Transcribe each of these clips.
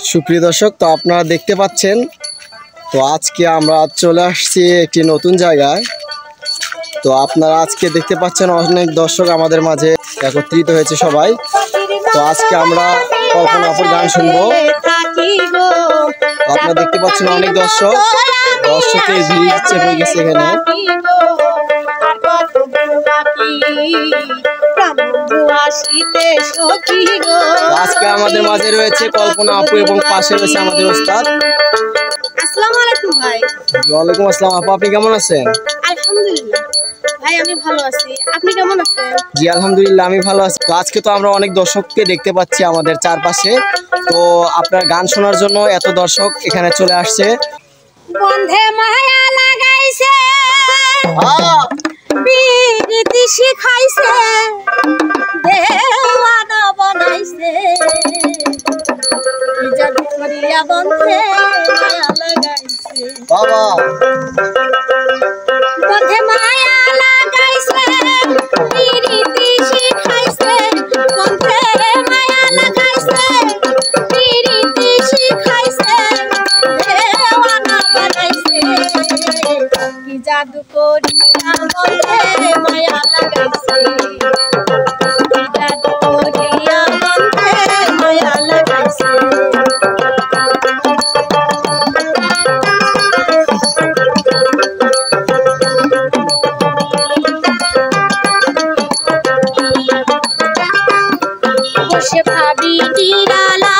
সুপ্রিয় দর্শক, তো আপনারা দেখতে পাচ্ছেন, তো আজকে আমরা চলে আসছি একটি নতুন জায়গায়। তো আপনারা আজকে দেখতে পাচ্ছেন অনেক দর্শক আমাদের মাঝে একত্রিত হয়েছে সবাই। তো আজকে আমরা কল্পনা আপুর গান শুনবো। আপনারা দেখতে পাচ্ছেন অনেক দর্শকের ভিড় চেপে গেছে এখানে। আজকে আমাদের মাঝে রয়েছে কল্পনা আপু এবং পাশে রয়েছে আমাদের ওস্তাদ। আসসালামু আলাইকুম ভাই। ওয়ালাইকুম আসসালাম আপু, আপনি কেমন আছেন? আলহামদুলিল্লাহ ভাই, আমি ভালো আছি। আপনি কেমন আছেন? জি আলহামদুলিল্লাহ, আমি ভালো আছি। তো আজকে তো আমরা অনেক দর্শককে দেখতে পাচ্ছি আমাদের চারপাশে। তো আপনার গান শোনার জন্য এত দর্শক এখানে চলে আসছে। বন্ধে মায়া লাগাইছে, প্রীতি শিখাইছে, দেওয়ানা বানাইছে, কি জাদু করিয়া বন্ধে মায়া লাগাইছে। বাবা বন্ধে মায়া লাগাইছে, প্রীতি শিখাইছে, বন্ধে মায়া লাগাইছে, প্রীতি শিখাইছে, দেওয়ানা বানাইছে, কি জাদু করিয়া বন্ধে মায়া লাগাইছে, কি জাদু করিয়া বন্ধে মায়া লাগাইছে। বসে ভাবি নিরালা,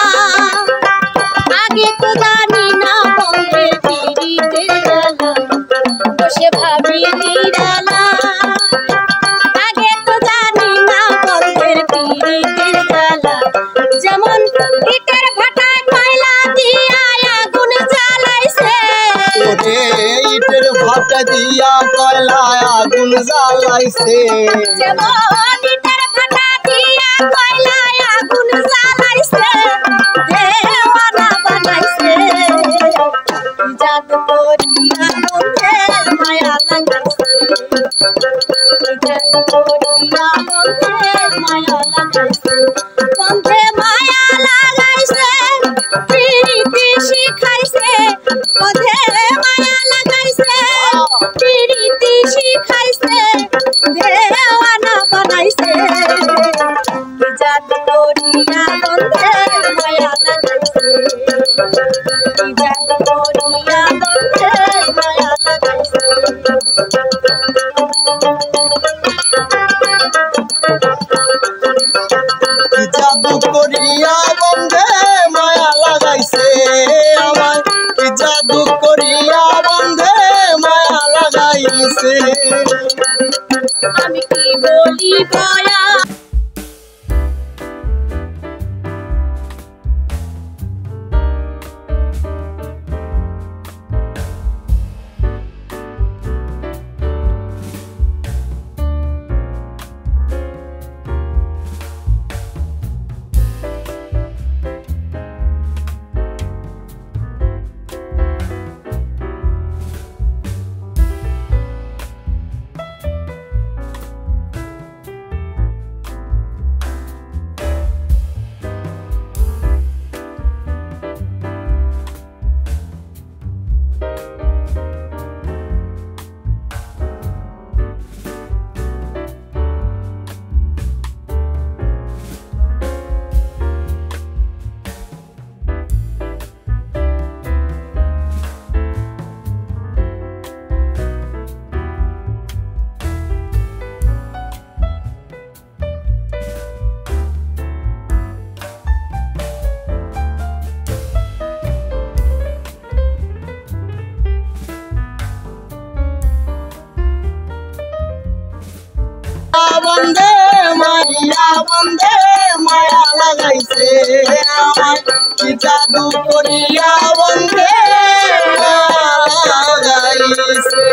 আগে তো জানি না বন্ধের পিড়িতে জ্বালা। বসে ভাবি নিরালা, আগে তো জানি না বন্ধের পিড়িতে জ্বালা। যেমন ইটের ভাটায় কয়লা দিয়া আগুন জ্বালাইছে, ইটের ভাটা দিয়া কয়লায় আগুন জ্বালাইছে। যেমন ইটের ভাটা দিয়া কয়লায় আগুন জ্বালাইছে, দেওয়ানা বানাইছে, কি জাদু করিয়া বন্ধে মায়া লাগাইছে, কি জাদু করিয়া বন্ধে মায়া লাগাইছে। বন্ধে মায়া লাগাইছে, প্রীতি শিখাইছে, বন্ধে মায়া লাগাইছে, প্রীতি শিখাইছে, দেওয়ানা বানাইছে, কি জাদু করিয়া বন্ধে মায়া লাগাইছে, কি জাদু করিয়া বন্ধে মায়া লাগাইছে। কি জাদু করিয়া বন্ধে মায়া লাগাইছে আমার, কি জাদু করিয়া বন্ধে মায়া লাগাইছে। আমি কি বলি বয়া, বন্ধে মায়া বন্ধে মায়া লাগাইছে আমার, কি জাদু করিয়া বন্ধে মায়া লাগাইছে।